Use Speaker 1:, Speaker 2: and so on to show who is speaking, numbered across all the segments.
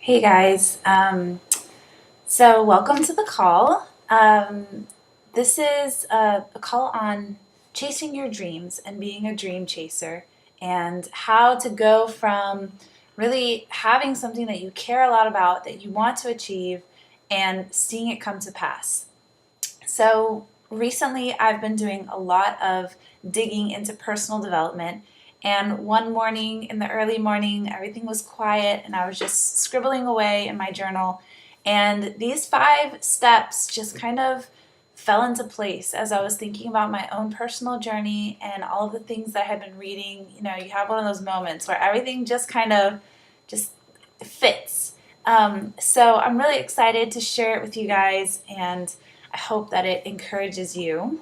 Speaker 1: Hey guys, so welcome to the call. This is a call on chasing your dreams and being a dream chaser, and how to go from really having something that you care a lot about, that you want to achieve, and seeing it come to pass. So recently, I've been doing a lot of digging into personal development. And one morning, in the early morning, everything was quiet and I was just scribbling away in my journal. And these 5 steps just kind of fell into place as I was thinking about my own personal journey and all of the things that I had been reading. You know, you have one of those moments where everything just kind of just fits. So I'm really excited to share it with you guys, and I hope that it encourages you.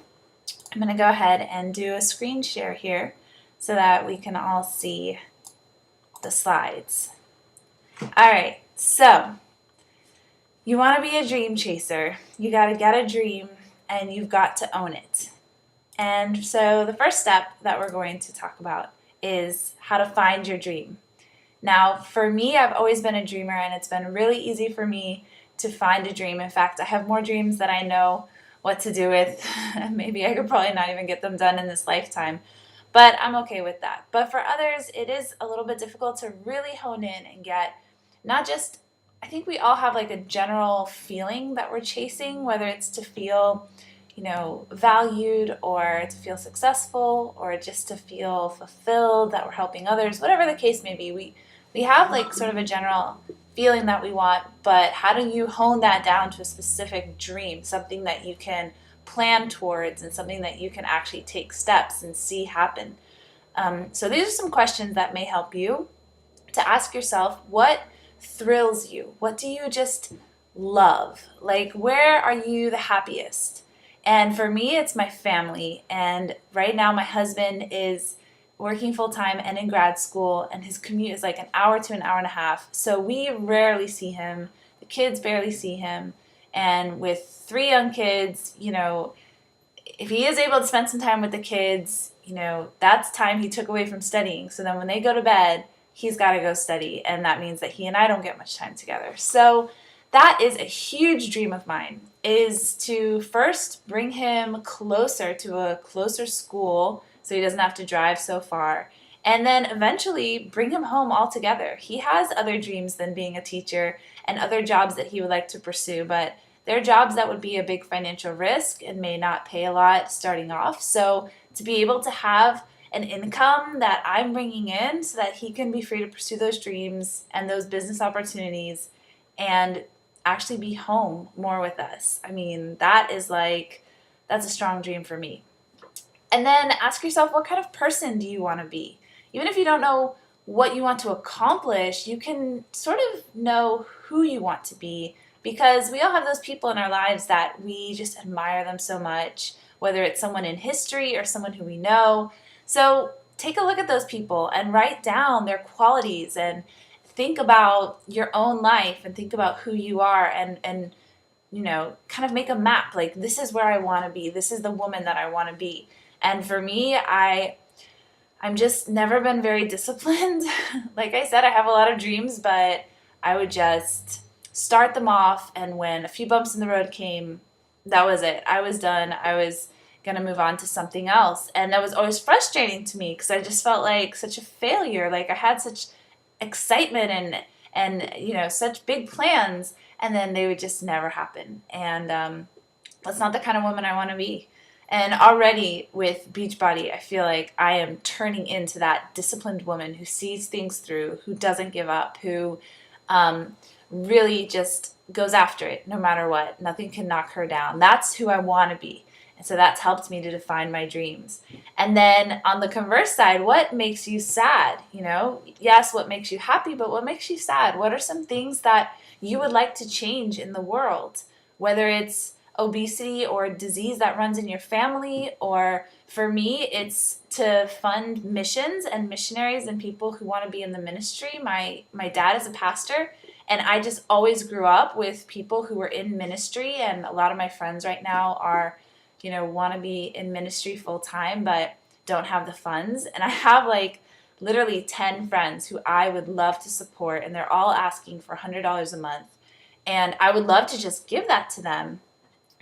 Speaker 1: I'm going to go ahead and do a screen share here so that we can all see the slides. All right, so you want to be a dream chaser. You got to get a dream and you've got to own it. And so the first step that we're going to talk about is how to find your dream. Now, for me, I've always been a dreamer, and it's been really easy for me to find a dream. In fact, I have more dreams than I know what to do with. Maybe I could probably not even get them done in this lifetime, but I'm okay with that. But for others, it is a little bit difficult to really hone in and get not just, I think we all have like a general feeling that we're chasing, whether it's to feel valued, or to feel successful, or just to feel fulfilled, that we're helping others, whatever the case may be. We have like sort of a general feeling that we want, but how do you hone that down to a specific dream, something that you can plan towards and something that you can actually take steps and see happen? So these are some questions that may help you to ask yourself, what thrills you? What do you just love? Like, where are you the happiest? And for me, it's my family. And right now, my husband is working full time and in grad school, and his commute is like an hour to an hour and a half. So we rarely see him. The kids barely see him. And with 3 young kids, if he is able to spend some time with the kids, that's time he took away from studying. So then when they go to bed, he's got to go study. And that means that he and I don't get much time together. So that is a huge dream of mine, is to first bring him closer to a closer school so he doesn't have to drive so far, and then eventually bring him home altogether. He has other dreams than being a teacher and other jobs that he would like to pursue, but they're jobs that would be a big financial risk and may not pay a lot starting off. So to be able to have an income that I'm bringing in so that he can be free to pursue those dreams and those business opportunities and actually be home more with us. I mean, that's a strong dream for me. And then ask yourself, what kind of person do you want to be? Even if you don't know what you want to accomplish, you can sort of know who you want to be, because we all have those people in our lives that we just admire them so much, whether it's someone in history or someone who we know. So take a look at those people and write down their qualities, and think about your own life and think about who you are, and kind of make a map. Like, this is where I want to be. This is the woman that I want to be. And for me, I'm just never been very disciplined. Like I said, I have a lot of dreams, but I would just start them off, and when a few bumps in the road came, that was it. I was done. I was going to move on to something else. And that was always frustrating to me, because I just felt like such a failure. Like, I had such excitement and such big plans, and then they would just never happen. And that's not the kind of woman I want to be. And already with Beachbody, I feel like I am turning into that disciplined woman who sees things through, who doesn't give up, who really just goes after it no matter what. Nothing can knock her down. That's who I want to be. And so that's helped me to define my dreams. And then on the converse side, what makes you sad? Yes, what makes you happy, but what makes you sad? What are some things that you would like to change in the world? Whether it's obesity or disease that runs in your family, or for me, it's to fund missions and missionaries and people who want to be in the ministry. My dad is a pastor, and I just always grew up with people who were in ministry, and a lot of my friends right now are want to be in ministry full time but don't have the funds. And I have like literally 10 friends who I would love to support, and they're all asking for $100 a month. And I would love to just give that to them.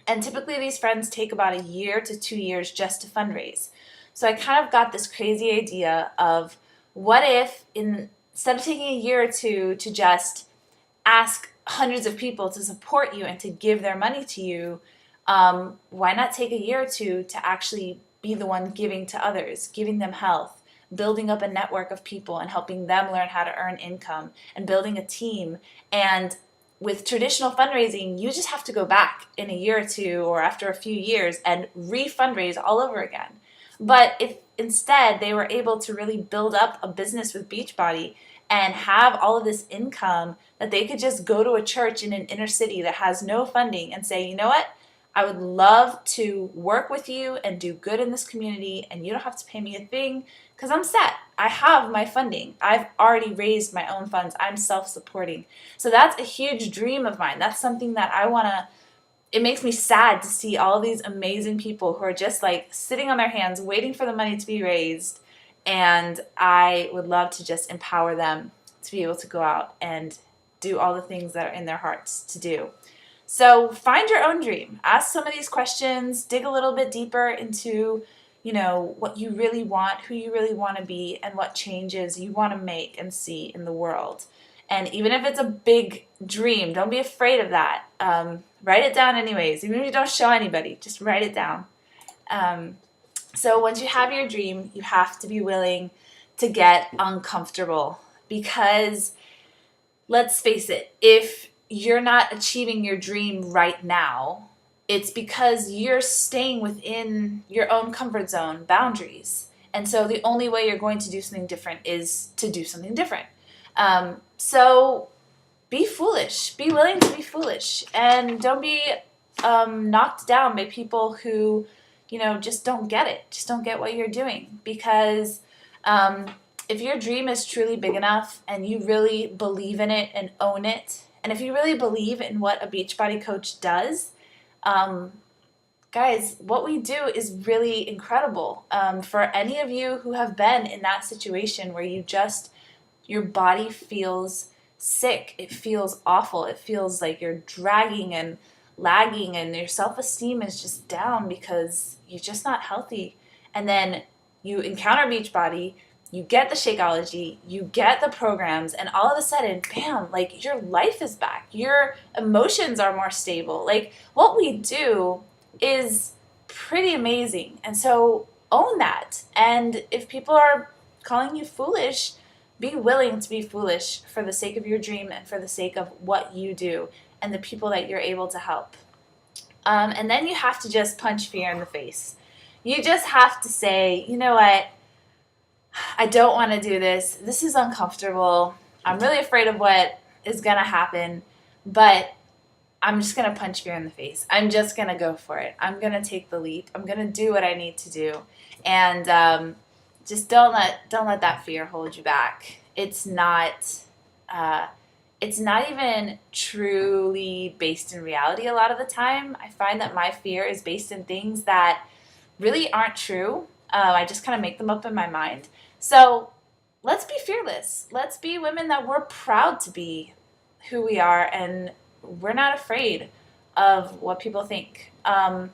Speaker 1: And typically these friends take about a year to 2 years just to fundraise. So I kind of got this crazy idea of, what if instead of taking a year or two to just ask hundreds of people to support you and to give their money to you, why not take a year or two to actually be the one giving to others, giving them health, building up a network of people and helping them learn how to earn income and building a team. And with traditional fundraising, you just have to go back in a year or two or after a few years and re-fundraise all over again. But if instead they were able to really build up a business with Beachbody and have all of this income, that they could just go to a church in an inner city that has no funding and say, you know what, I would love to work with you and do good in this community, and you don't have to pay me a thing because I'm set. I have my funding. I've already raised my own funds. I'm self-supporting. So that's a huge dream of mine. That's something that I want to. It makes me sad to see all these amazing people who are just like sitting on their hands waiting for the money to be raised, and I would love to just empower them to be able to go out and do all the things that are in their hearts to do. So find your own dream. Ask some of these questions. Dig a little bit deeper into, what you really want, who you really want to be, and what changes you want to make and see in the world. And even if it's a big dream, don't be afraid of that. Write it down anyways. Even if you don't show anybody, just write it down. So once you have your dream, you have to be willing to get uncomfortable, because let's face it, if you're not achieving your dream right now, it's because you're staying within your own comfort zone boundaries. And so the only way you're going to do something different is to do something different. So be foolish. Be willing to be foolish. And don't be knocked down by people who, just don't get it. Just don't get what you're doing. Because if your dream is truly big enough and you really believe in it and own it, and if you really believe in what a Beachbody coach does, guys, what we do is really incredible. For any of you who have been in that situation where your body feels sick, it feels awful, it feels like you're dragging and lagging and your self-esteem is just down because you're just not healthy. And then you encounter Beachbody, you get the Shakeology, you get the programs, and all of a sudden, bam, like your life is back. Your emotions are more stable. Like what we do is pretty amazing. And so own that. And if people are calling you foolish, be willing to be foolish for the sake of your dream and for the sake of what you do and the people that you're able to help. And then you have to just punch fear in the face. You just have to say, you know what? I don't want to do this. This is uncomfortable. I'm really afraid of what is going to happen, but I'm just going to punch fear in the face. I'm just going to go for it. I'm going to take the leap. I'm going to do what I need to do. And just don't let that fear hold you back. It's not even truly based in reality a lot of the time. I find that my fear is based in things that really aren't true. I just kind of make them up in my mind. So let's be fearless. Let's be women that we're proud to be who we are, and we're not afraid of what people think. So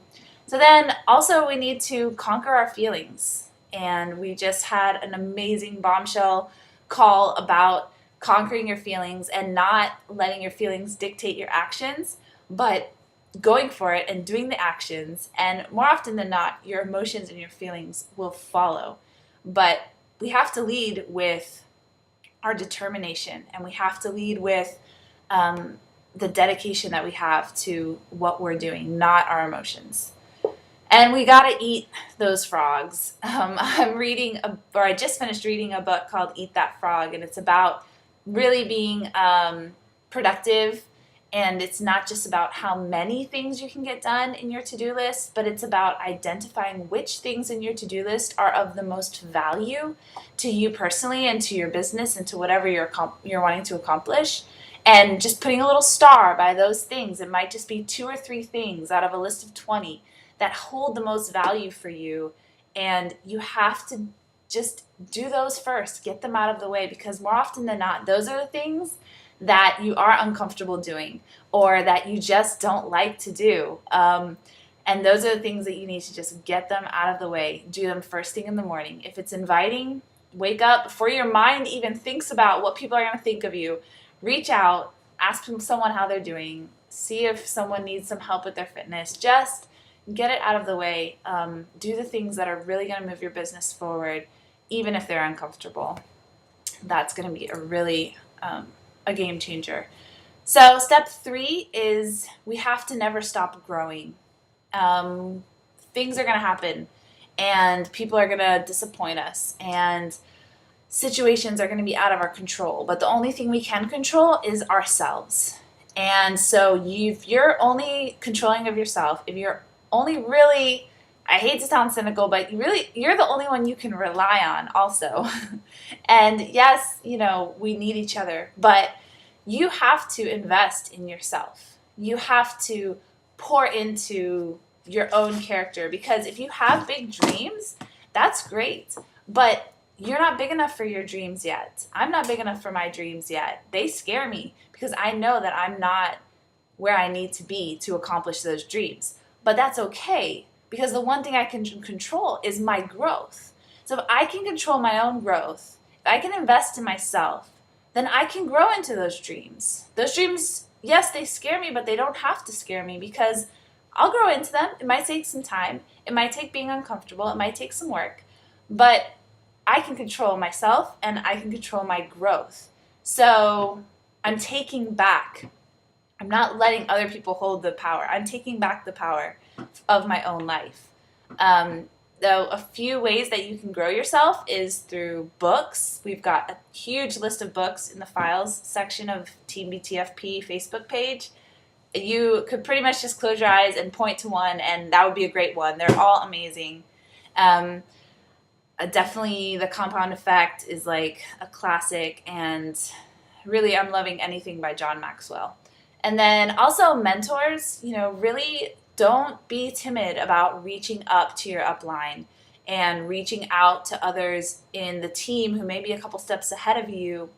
Speaker 1: then also we need to conquer our feelings. And we just had an amazing bombshell call about conquering your feelings and not letting your feelings dictate your actions, but going for it and doing the actions. And more often than not, your emotions and your feelings will follow. But we have to lead with our determination, and we have to lead with the dedication that we have to what we're doing, not our emotions. And we got to eat those frogs. I just finished reading a book called Eat That Frog, and it's about really being productive. And it's not just about how many things you can get done in your to-do list, but it's about identifying which things in your to-do list are of the most value to you personally and to your business and to whatever you're wanting to accomplish. And just putting a little star by those things. It might just be 2 or 3 things out of a list of 20 that hold the most value for you. And you have to just do those first. Get them out of the way, because more often than not, those are the things that you are uncomfortable doing or that you just don't like to do. And those are the things that you need to just get them out of the way. Do them first thing in the morning. If it's inviting, wake up before your mind even thinks about what people are going to think of you. Reach out, ask someone how they're doing, see if someone needs some help with their fitness. Just get it out of the way. Do the things that are really going to move your business forward, even if they're uncomfortable. That's going to be a game changer. So step 3 is we have to never stop growing. Things are going to happen, and people are going to disappoint us, and situations are going to be out of our control. But the only thing we can control is ourselves. And so if you're only controlling of yourself, if you're only really, I hate to sound cynical, but you're the only one you can rely on also. And yes, we need each other, but you have to invest in yourself. You have to pour into your own character, because if you have big dreams, that's great, but you're not big enough for your dreams yet. I'm not big enough for my dreams yet. They scare me because I know that I'm not where I need to be to accomplish those dreams. But that's okay, because the one thing I can control is my growth. So if I can control my own growth, if I can invest in myself, then I can grow into those dreams. Those dreams, yes, they scare me, but they don't have to scare me, because I'll grow into them. It might take some time. It might take being uncomfortable. It might take some work. But I can control myself, and I can control my growth. So I'm taking back. I'm not letting other people hold the power. I'm taking back the power of my own life. Though a few ways that you can grow yourself is through books. We've got a huge list of books in the files section of Team BTFP Facebook page. You could pretty much just close your eyes and point to one, and that would be a great one. They're all amazing. Definitely The Compound Effect is like a classic, and really I'm loving anything by John Maxwell. And then also mentors, really don't be timid about reaching up to your upline and reaching out to others in the team who may be a couple steps ahead of you,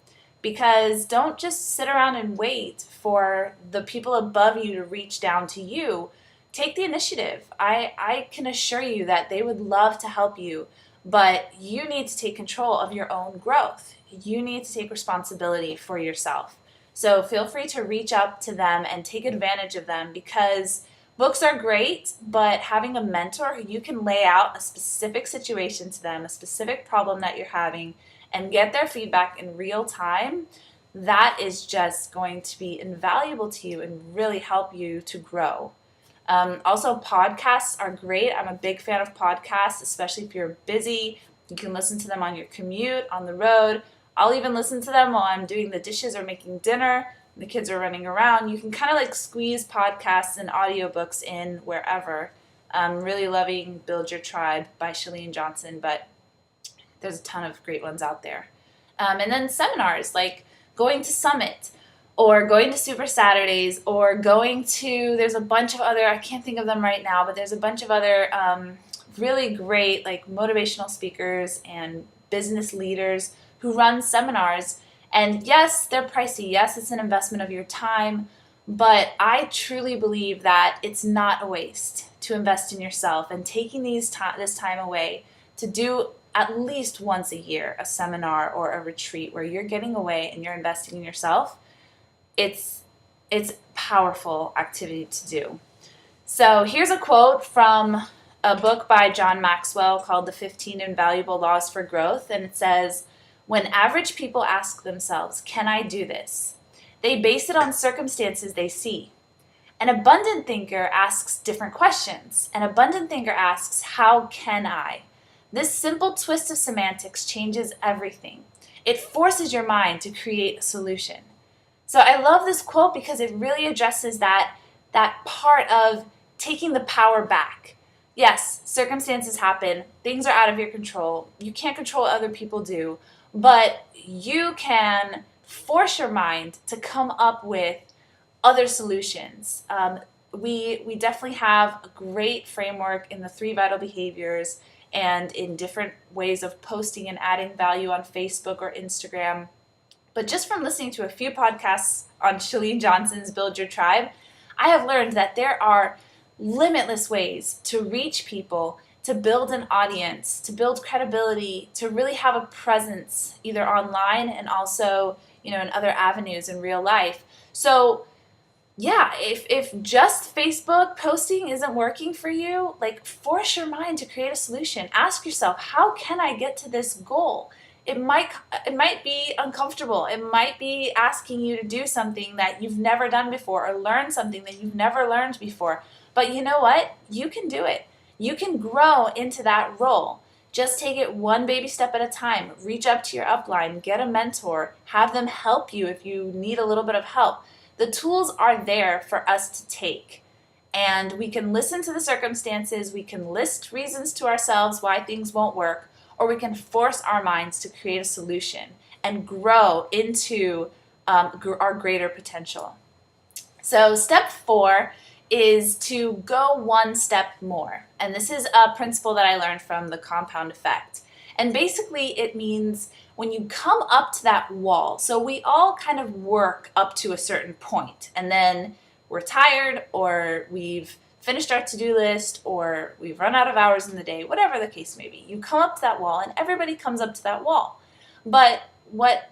Speaker 1: because don't just sit around and wait for the people above you to reach down to you. Take the initiative. I can assure you that they would love to help you, but you need to take control of your own growth. You need to take responsibility for yourself. So feel free to reach up to them and take advantage of them, because books are great, but having a mentor who you can lay out a specific situation to them, a specific problem that you're having, and get their feedback in real time, that is just going to be invaluable to you and really help you to grow. Also, podcasts are great. I'm a big fan of podcasts, especially if you're busy. You can listen to them on your commute, on the road. I'll even listen to them while I'm doing the dishes or making dinner. The kids are running around. You can kind of like squeeze podcasts and audiobooks in wherever. I'm really loving Build Your Tribe by Chalene Johnson, but there's a ton of great ones out there. And then seminars, like going to Summit or going to Super Saturdays or going to, there's a bunch of other, I can't think of them right now, but there's a bunch of other really great like motivational speakers and business leaders who run seminars. And yes, they're pricey. Yes, it's an investment of your time, but I truly believe that it's not a waste to invest in yourself, and taking this time away to do at least once a year a seminar or a retreat where you're getting away and you're investing in yourself. It's powerful activity to do. So here's a quote from a book by John Maxwell called The 15 Invaluable Laws for Growth, and it says, "When average people ask themselves, 'Can I do this?' they base it on circumstances they see. An abundant thinker asks different questions. An abundant thinker asks, 'How can I?' This simple twist of semantics changes everything. It forces your mind to create a solution." So I love this quote because it really addresses that part of taking the power back. Yes, circumstances happen. Things are out of your control. You can't control what other people do, but you can force your mind to come up with other solutions. We definitely have a great framework in the 3 vital behaviors, and in different ways of posting and adding value on Facebook or Instagram. But just from listening to a few podcasts on Chalene Johnson's Build Your Tribe, I have learned that there are limitless ways to reach people, to build an audience, to build credibility, to really have a presence either online and also, in other avenues in real life. So yeah, if just Facebook posting isn't working for you, like force your mind to create a solution. Ask yourself, how can I get to this goal? It might be uncomfortable. It might be asking you to do something that you've never done before or learn something that you've never learned before. But you know what? You can do it. You can grow into that role. Just take it one baby step at a time. Reach up to your upline, get a mentor, have them help you if you need a little bit of help. The tools are there for us to take, and we can listen to the circumstances, we can list reasons to ourselves why things won't work, or we can force our minds to create a solution and grow into our greater potential. So step 4 is to go one step more, and this is a principle that I learned from the compound effect. And basically it means when you come up to that wall, so we all kind of work up to a certain point, and then we're tired, or we've finished our to-do list, or we've run out of hours in the day, whatever the case may be. You come up to that wall, and everybody comes up to that wall. But what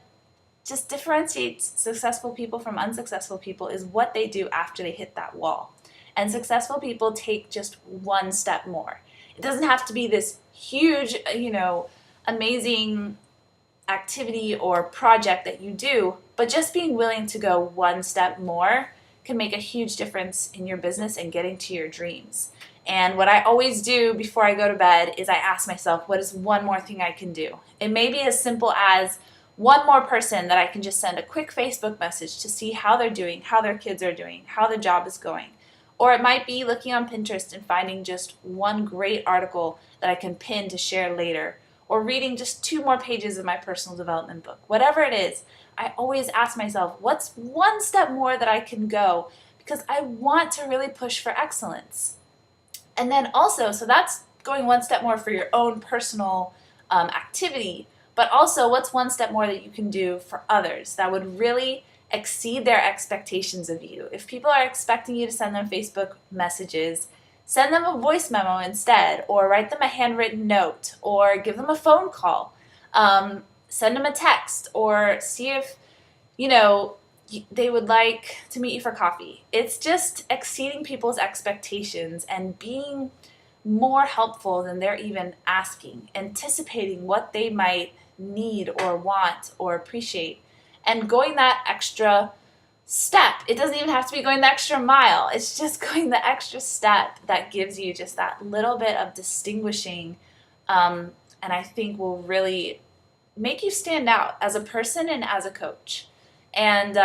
Speaker 1: just differentiates successful people from unsuccessful people is what they do after they hit that wall. And successful people take just one step more. It doesn't have to be this huge, amazing activity or project that you do, but just being willing to go one step more can make a huge difference in your business and getting to your dreams. And what I always do before I go to bed is I ask myself, what is one more thing I can do? It may be as simple as one more person that I can just send a quick Facebook message to see how they're doing, how their kids are doing, how their job is going. Or it might be looking on Pinterest and finding just one great article that I can pin to share later, or reading just 2 more pages of my personal development book. Whatever it is, I always ask myself, what's one step more that I can go? Because I want to really push for excellence. And then also, so that's going one step more for your own personal activity, but also what's one step more that you can do for others that would really exceed their expectations of you. If people are expecting you to send them Facebook messages, send them a voice memo instead, or write them a handwritten note, or give them a phone call. Send them a text, or see if, they would like to meet you for coffee. It's just exceeding people's expectations and being more helpful than they're even asking, anticipating what they might need or want or appreciate, and going that extra step. It doesn't even have to be going the extra mile. It's just going the extra step that gives you just that little bit of distinguishing, and I think will really make you stand out as a person and as a coach. And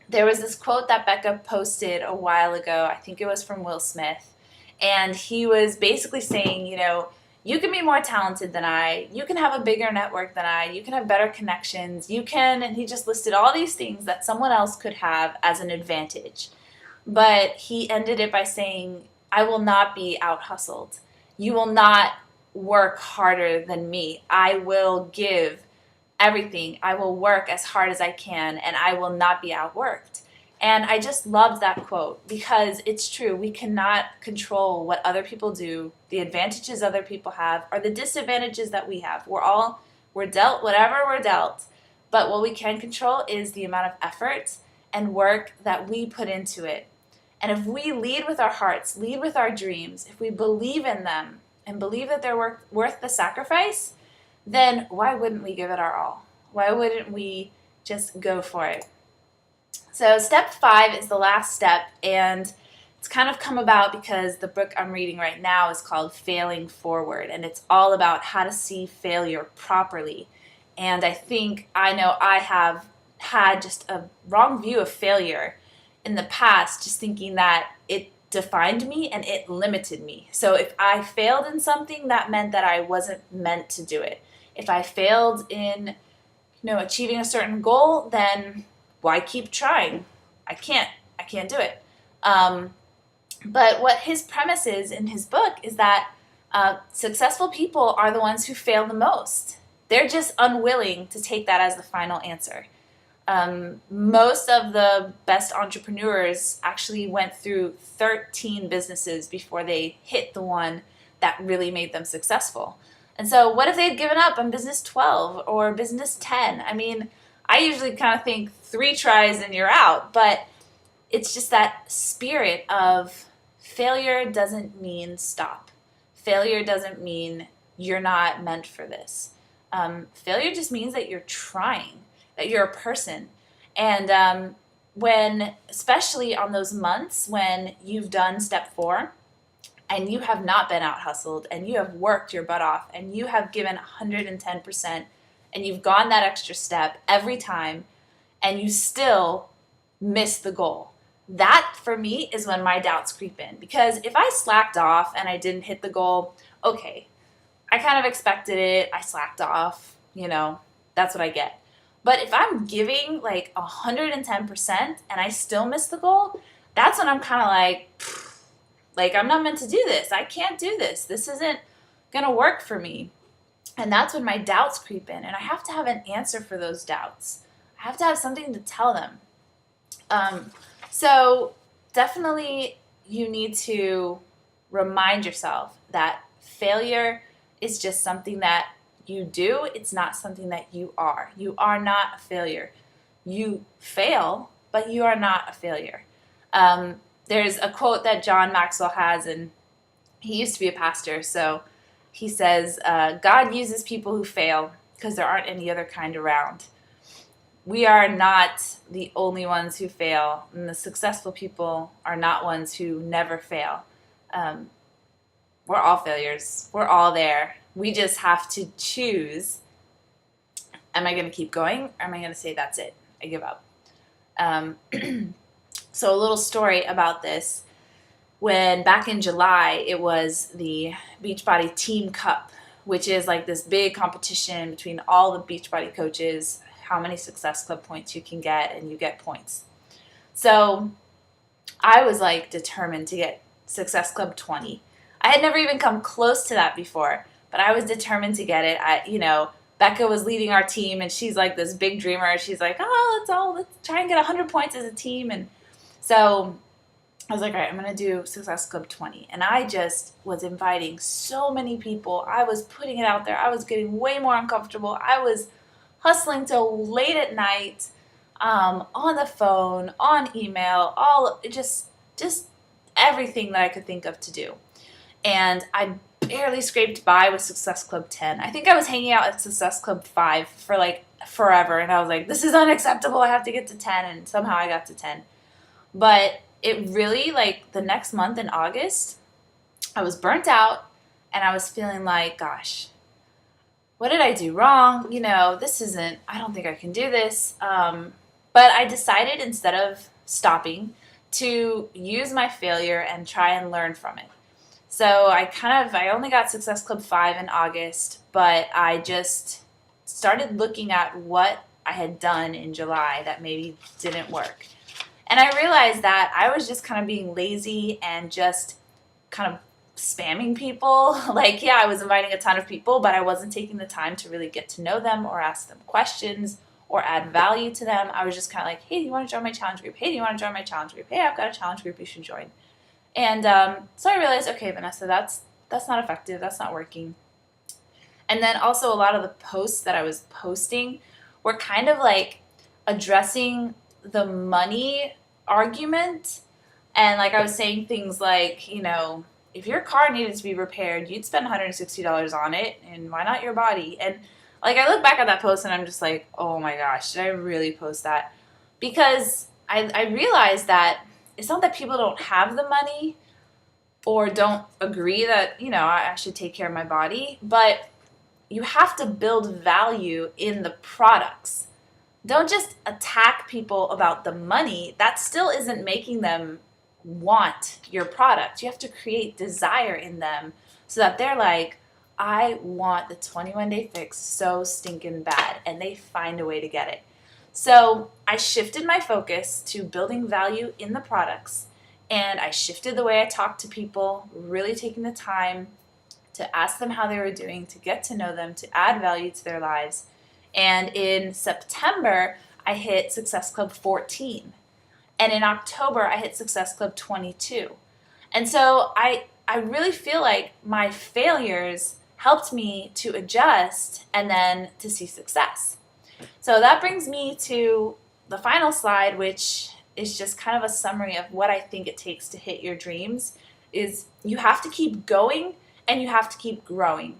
Speaker 1: there was this quote that Becca posted a while ago. I think it was from Will Smith. And he was basically saying, you can be more talented than I, you can have a bigger network than I, you can have better connections, and he just listed all these things that someone else could have as an advantage. But he ended it by saying, I will not be out-hustled. You will not work harder than me. I will give everything. I will work as hard as I can, and I will not be outworked. And I just loved that quote because it's true. We cannot control what other people do, the advantages other people have, or the disadvantages that we have. We're dealt whatever we're dealt. But what we can control is the amount of effort and work that we put into it. And if we lead with our hearts, lead with our dreams, if we believe in them and believe that they're worth the sacrifice, then why wouldn't we give it our all? Why wouldn't we just go for it? So step 5 is the last step, and it's kind of come about because the book I'm reading right now is called Failing Forward, and it's all about how to see failure properly. And I know I have had just a wrong view of failure in the past, just thinking that it defined me and it limited me. So if I failed in something, that meant that I wasn't meant to do it. If I failed in, achieving a certain goal, then why keep trying? I can't do it. But what his premise is in his book is that Successful people are the ones who fail the most. They're just unwilling to take that as the final answer. Most of the best entrepreneurs actually went through 13 businesses before they hit the one that really made them successful. And so, what if they had given up on business 12 or business 10? I mean, I usually kind of think 3 tries and you're out, but it's just that spirit of failure doesn't mean stop. Failure doesn't mean you're not meant for this. Failure just means that you're trying, that you're a person. And when, especially on those months when you've done step 4 and you have not been out hustled and you have worked your butt off and you have given 110% and you've gone that extra step every time and you still miss the goal. That, for me, is when my doubts creep in. Because if I slacked off and I didn't hit the goal, okay, I kind of expected it, I slacked off, that's what I get. But if I'm giving like 110% and I still miss the goal, that's when I'm kind of like I'm not meant to do this. I can't do this. This isn't going to work for me. And that's when my doubts creep in. And I have to have an answer for those doubts. I have to have something to tell them. So definitely you need to remind yourself that failure is just something that you do. It's not something that you are. You are not a failure. You fail, but you are not a failure. There's a quote that John Maxwell has, and he used to be a pastor, so he says, God uses people who fail because there aren't any other kind around. We are not the only ones who fail, and the successful people are not ones who never fail. We're all failures. We're all there. We just have to choose, am I going to keep going, or am I going to say that's it, I give up? So a little story about this. When back in July, it was the Beachbody Team Cup, which is like this big competition between all the Beachbody coaches, how many Success Club points you can get, and you get points. So I was like determined to get Success Club 20. I had never even come close to that before, but I was determined to get it. Becca was leading our team, and she's like this big dreamer. She's like, let's try and get 100 points as a team. And so I was like, all right, I'm going to do Success Club 20. And I just was inviting so many people. I was putting it out there. I was getting way more uncomfortable. I was hustling till late at night, on the phone, on email, just everything that I could think of to do. And I barely scraped by with Success Club 10. I think I was hanging out at Success Club 5 for like forever, and I was like, this is unacceptable. I have to get to 10, and somehow I got to 10. But it really, like, the next month in August, I was burnt out, and I was feeling like, gosh, what did I do wrong? I don't think I can do this. But I decided, instead of stopping, to use my failure and try and learn from it. So I only got Success Club 5 in August, but I just started looking at what I had done in July that maybe didn't work. And I realized that I was just kind of being lazy and just kind of spamming people. Like, yeah, I was inviting a ton of people, but I wasn't taking the time to really get to know them or ask them questions or add value to them. I was just kind of like, hey, do you want to join my challenge group? Hey, do you want to join my challenge group? Hey, I've got a challenge group you should join. And so I realized, okay, Vanessa, that's not effective. That's not working. And then also a lot of the posts that I was posting were kind of like addressing the money argument. And like I was saying things like, if your car needed to be repaired, you'd spend $160 on it, and why not your body? And like I look back at that post and I'm just like, oh my gosh, did I really post that? Because I realized that it's not that people don't have the money or don't agree that, I should take care of my body, but you have to build value in the products. Don't just attack people about the money. That still isn't making them want your product. You have to create desire in them so that they're like, I want the 21-day fix so stinking bad, and they find a way to get it. So I shifted my focus to building value in the products, and I shifted the way I talk to people, really taking the time to ask them how they were doing, to get to know them, to add value to their lives. And in September, I hit Success Club 14. And in October, I hit Success Club 22. And so I really feel like my failures helped me to adjust and then to see success. So that brings me to the final slide, which is just kind of a summary of what I think it takes to hit your dreams. Is you have to keep going and you have to keep growing.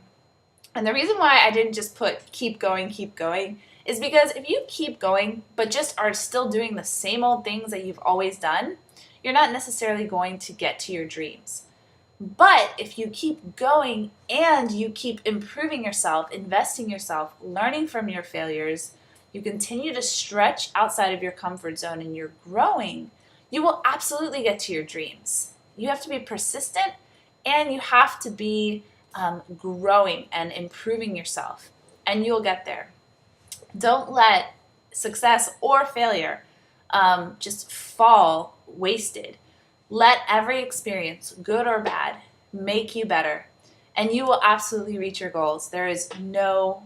Speaker 1: And the reason why I didn't just put keep going is because if you keep going but just are still doing the same old things that you've always done, you're not necessarily going to get to your dreams. But if you keep going and you keep improving yourself, investing yourself, learning from your failures, you continue to stretch outside of your comfort zone and you're growing, you will absolutely get to your dreams. You have to be persistent and you have to be growing and improving yourself, and you'll get there. Don't let success or failure just fall wasted. Let every experience, good or bad, make you better, and you will absolutely reach your goals. There is no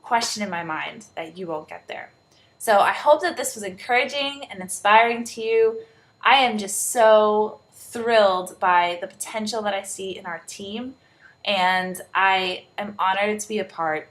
Speaker 1: question in my mind that you won't get there. So I hope that this was encouraging and inspiring to you. I am just so thrilled by the potential that I see in our team, and I am honored to be a part